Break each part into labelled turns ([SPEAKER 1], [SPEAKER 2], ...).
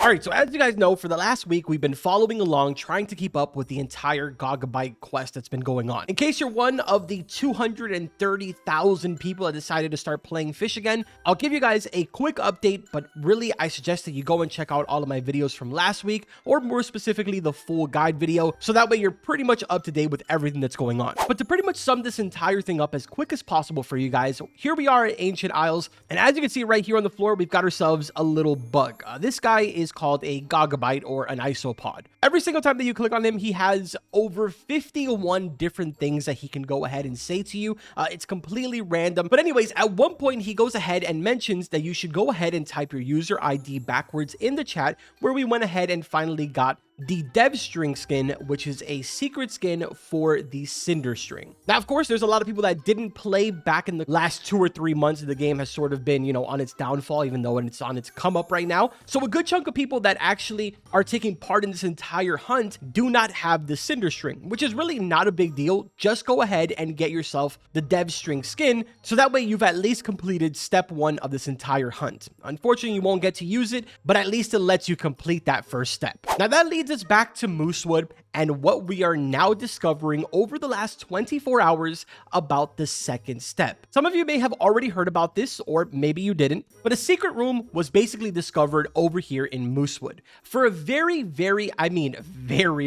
[SPEAKER 1] All right, so as you guys know, for the last week, we've been following along, trying to keep up with the entire Gagabyte quest that's been going on. In case you're one of the 230,000 people that decided to start playing Fish again, I'll give you guys a quick update, but really I suggest that you go and check out all of my videos from last week, or more specifically, the full guide video, so that way you're pretty much up to date with everything that's going on. But to pretty much sum this entire thing up as quick as possible for you guys, here we are at Ancient Isles, and as you can see right here on the floor, we've got ourselves a little bug. This guy is called a Gagabyte, or an isopod. Every single time that you click on him, he has over 51 different things that he can go ahead and say to you. It's completely random. But anyways, at one point, he goes ahead and mentions that you should go ahead and type your user ID backwards in the chat, where we went ahead and finally got the dev string skin, which is a secret skin for the Cinder string. Now, of course, there's a lot of people that didn't play back in the last 2 or 3 months. The game has sort of been, on its downfall, even though it's on its come up right now. So a good chunk of people that actually are taking part in this entire hunt do not have the Cinder string, which is really not a big deal. Just go ahead and get yourself the dev string skin, so that way you've at least completed step 1 of this entire hunt. Unfortunately, you won't get to use it, but at least it lets you complete that first step. Now, that leads us back to Moosewood and what we are now discovering over the last 24 hours about the second step. Some of you may have already heard about this, or maybe you didn't, but a secret room was basically discovered over here in Moosewood. For a very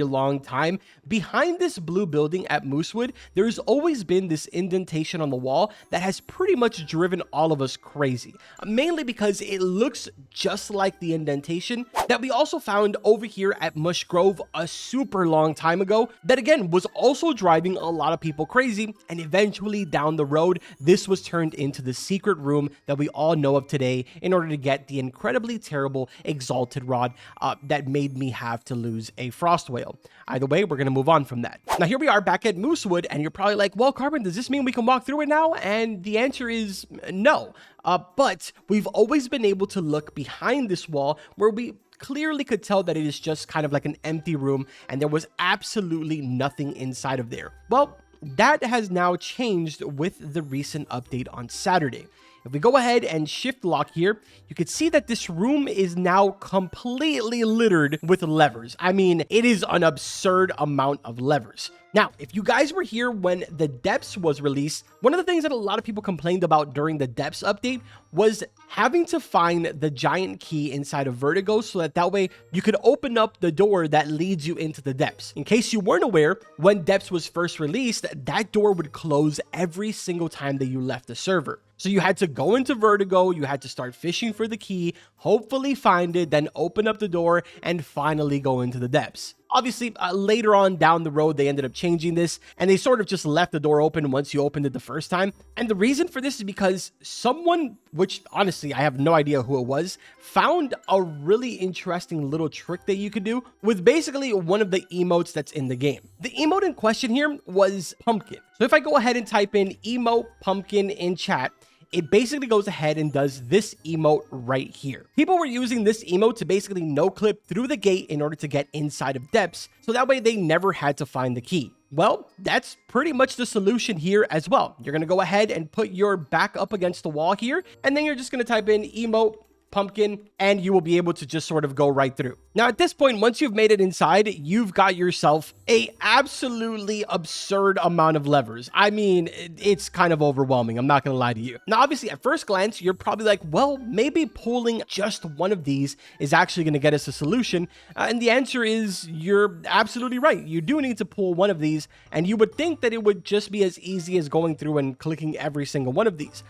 [SPEAKER 1] long time, behind this blue building at Moosewood, there's always been this indentation on the wall that has pretty much driven all of us crazy. Mainly because it looks just like the indentation that we also found over here at Mush Grove a super long time ago, that again was also driving a lot of people crazy, and eventually down the road this was turned into the secret room that we all know of today in order to get the incredibly terrible exalted rod that made me have to lose a frost whale. Either way, we're going to move on from that. Now here we are back at Moosewood, and you're probably like, well, Carbon, does this mean we can walk through it now? And the answer is no. But we've always been able to look behind this wall, where we clearly could tell that it is just kind of like an empty room and there was absolutely nothing inside of there. Well, that has now changed with the recent update on Saturday. If we go ahead and shift lock here, you can see that this room is now completely littered with levers. I mean, it is an absurd amount of levers. Now, if you guys were here when the Depths was released, one of the things that a lot of people complained about during the Depths update was having to find the giant key inside of Vertigo, so that way you could open up the door that leads you into the Depths. In case you weren't aware, when Depths was first released, that door would close every single time that you left the server. So you had to go into Vertigo, you had to start fishing for the key, hopefully find it, then open up the door, and finally go into the Depths. Obviously, later on down the road, they ended up changing this, and they sort of just left the door open once you opened it the first time. And the reason for this is because someone, which honestly, I have no idea who it was, found a really interesting little trick that you could do with basically one of the emotes that's in the game. The emote in question here was pumpkin. So if I go ahead and type in emote pumpkin in chat, it basically goes ahead and does this emote right here. People were using this emote to basically no-clip through the gate in order to get inside of Depths, so that way they never had to find the key. Well, that's pretty much the solution here as well. You're going to go ahead and put your back up against the wall here, and then you're just going to type in emote pumpkin, and you will be able to just sort of go right through. Now, at this point, once you've made it inside, you've got yourself a absolutely absurd amount of levers. I mean, it's kind of overwhelming. I'm not going to lie to you. Now, obviously, at first glance, you're probably like, well, maybe pulling just one of these is actually going to get us a solution. And the answer is you're absolutely right. You do need to pull one of these, and you would think that it would just be as easy as going through and clicking every single one of these.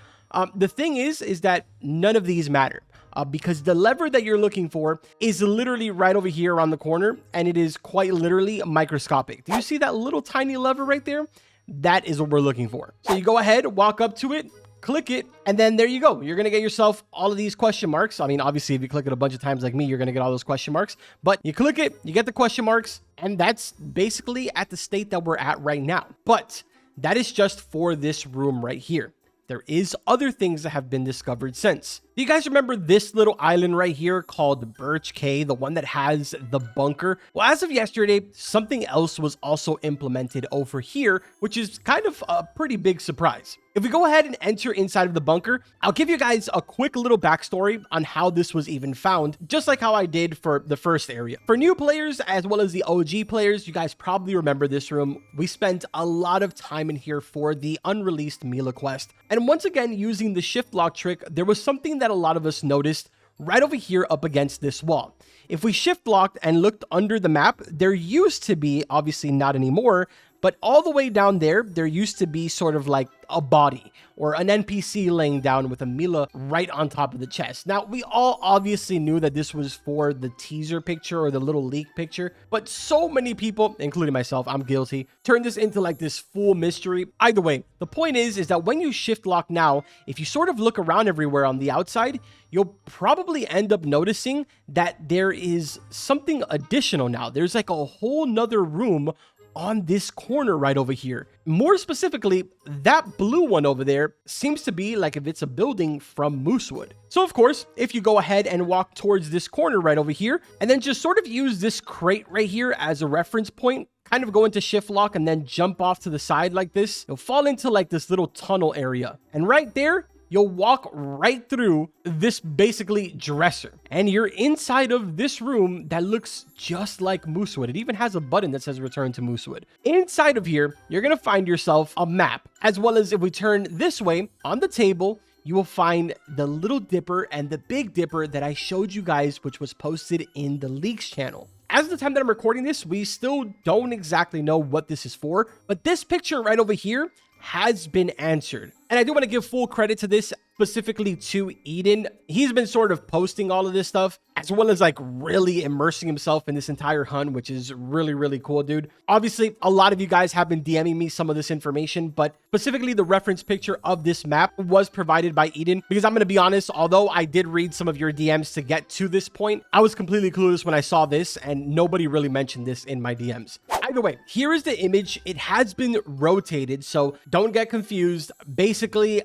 [SPEAKER 1] The thing is that none of these matter. Because the lever that you're looking for is literally right over here around the corner, and it is quite literally microscopic. Do you see that little tiny lever right there? That is what we're looking for. So you go ahead, walk up to it, click it, and then there you go. You're going to get yourself all of these question marks. I mean, obviously, if you click it a bunch of times like me, you're going to get all those question marks. But you click it, you get the question marks, and that's basically at the state that we're at right now. But that is just for this room right here. There is other things that have been discovered since. Do you guys remember this little island right here called Birch Cay, the one that has the bunker? Well, as of yesterday, something else was also implemented over here, which is kind of a pretty big surprise. If we go ahead and enter inside of the bunker, I'll give you guys a quick little backstory on how this was even found, just like how I did for the first area. For new players, as well as the OG players, you guys probably remember this room. We spent a lot of time in here for the unreleased Mila quest. And once again, using the shift lock trick, there was something that a lot of us noticed right over here up against this wall. If we shift locked and looked under the map, there used to be, obviously not anymore, but all the way down there used to be sort of like a body or an NPC laying down with a Mila right on top of the chest. Now, we all obviously knew that this was for the teaser picture or the little leak picture, but so many people, including myself, I'm guilty, turned this into like this full mystery. Either way, the point is that when you shift lock now, if you sort of look around everywhere on the outside, you'll probably end up noticing that there is something additional now. There's like a whole nother room on this corner right over here. More specifically, that blue one over there seems to be like if it's a building from Moosewood. So of course, if you go ahead and walk towards this corner right over here, and then just sort of use this crate right here as a reference point, kind of go into shift lock and then jump off to the side like this, you'll fall into like this little tunnel area. And right there, you'll walk right through this basically dresser, and you're inside of this room that looks just like Moosewood. It even has a button that says return to Moosewood. Inside of here, you're going to find yourself a map, as well as if we turn this way on the table, you will find the Little Dipper and the Big Dipper that I showed you guys, which was posted in the leaks channel. As of the time that I'm recording this, we still don't exactly know what this is for, but this picture right over here has been answered. And I do want to give full credit to this, specifically to Eden. He's been sort of posting all of this stuff, as well as like really immersing himself in this entire hunt, which is really, really cool, dude. Obviously, a lot of you guys have been DMing me some of this information, but specifically the reference picture of this map was provided by Eden, because I'm going to be honest, although I did read some of your DMs to get to this point, I was completely clueless when I saw this, and nobody really mentioned this in my DMs. Either way, here is the image. It has been rotated, so don't get confused. Basically,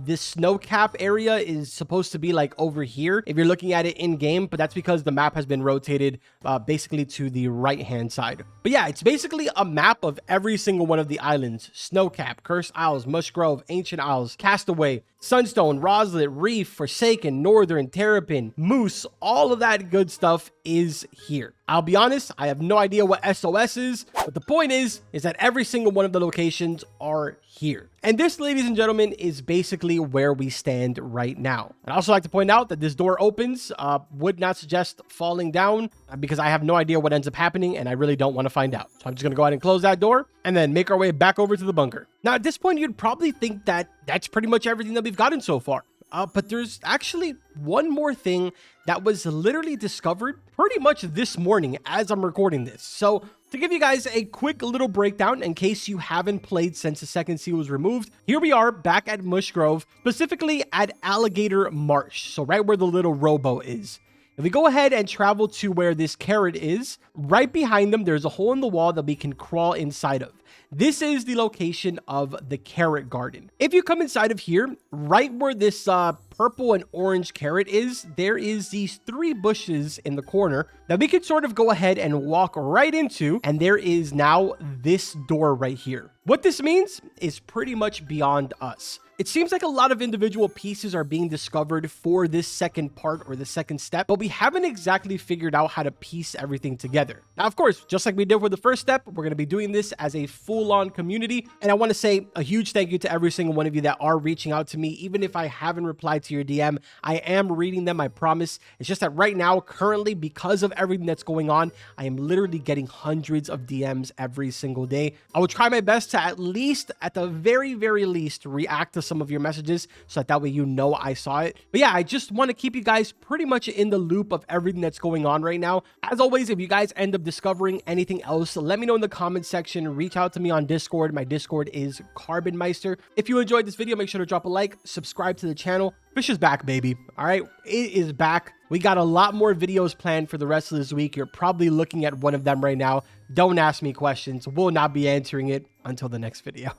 [SPEAKER 1] this snow cap area is supposed to be like over here if you're looking at it in game, but that's because the map has been rotated basically to the right hand side. But yeah, it's basically a map of every single one of the islands: Snowcap, Cursed Isles, Mush Grove, Ancient Isles, Castaway, Sunstone, Roslet, Reef, Forsaken, Northern, Terrapin, Moose. All of that good stuff is here. I'll be honest, I have no idea what SOS is, but the point is that every single one of the locations are here. And this, ladies and gentlemen, is basically where we stand right now. I'd also like to point out that this door opens. Would not suggest falling down because I have no idea what ends up happening and I really don't want to find out. So I'm just going to go ahead and close that door and then make our way back over to the bunker. Now, at this point, you'd probably think that that's pretty much everything that we've gotten so far. But there's actually one more thing that was literally discovered pretty much this morning as I'm recording this. So to give you guys a quick little breakdown in case you haven't played since the second seal was removed, here we are back at Mush Grove, specifically at Alligator Marsh. So right where the little robo is. If we go ahead and travel to where this carrot is, right behind them, there's a hole in the wall that we can crawl inside of. This is the location of the carrot garden. If you come inside of here, right where this purple and orange carrot is, there is these 3 bushes in the corner that we could sort of go ahead and walk right into, and there is now this door right here. What this means is pretty much beyond us. It seems like a lot of individual pieces are being discovered for this second part or the second step, but we haven't exactly figured out how to piece everything together. Now, of course, just like we did with the first step, we're going to be doing this as a full-on community. And I want to say a huge thank you to every single one of you that are reaching out to me. Even if I haven't replied to your DM, I am reading them, I promise. It's just that right now, currently, because of everything that's going on, I am literally getting hundreds of DMs every single day. I will try my best to at the very, very least, react to some of your messages so that way you know I saw it. But yeah, I just want to keep you guys pretty much in the loop of everything that's going on right now. As always, if you guys end up discovering anything else, let me know in the comments section. Reach out to me on Discord. My Discord is Carbonmeister. If you enjoyed this video, make sure to drop a like, subscribe to the channel. Fish is back, baby. All right, it is back. We got a lot more videos planned for the rest of this week. You're probably looking at one of them right now. Don't ask me questions. We'll not be answering it until the next video.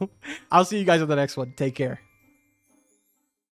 [SPEAKER 1] I'll see you guys on the next one. Take care.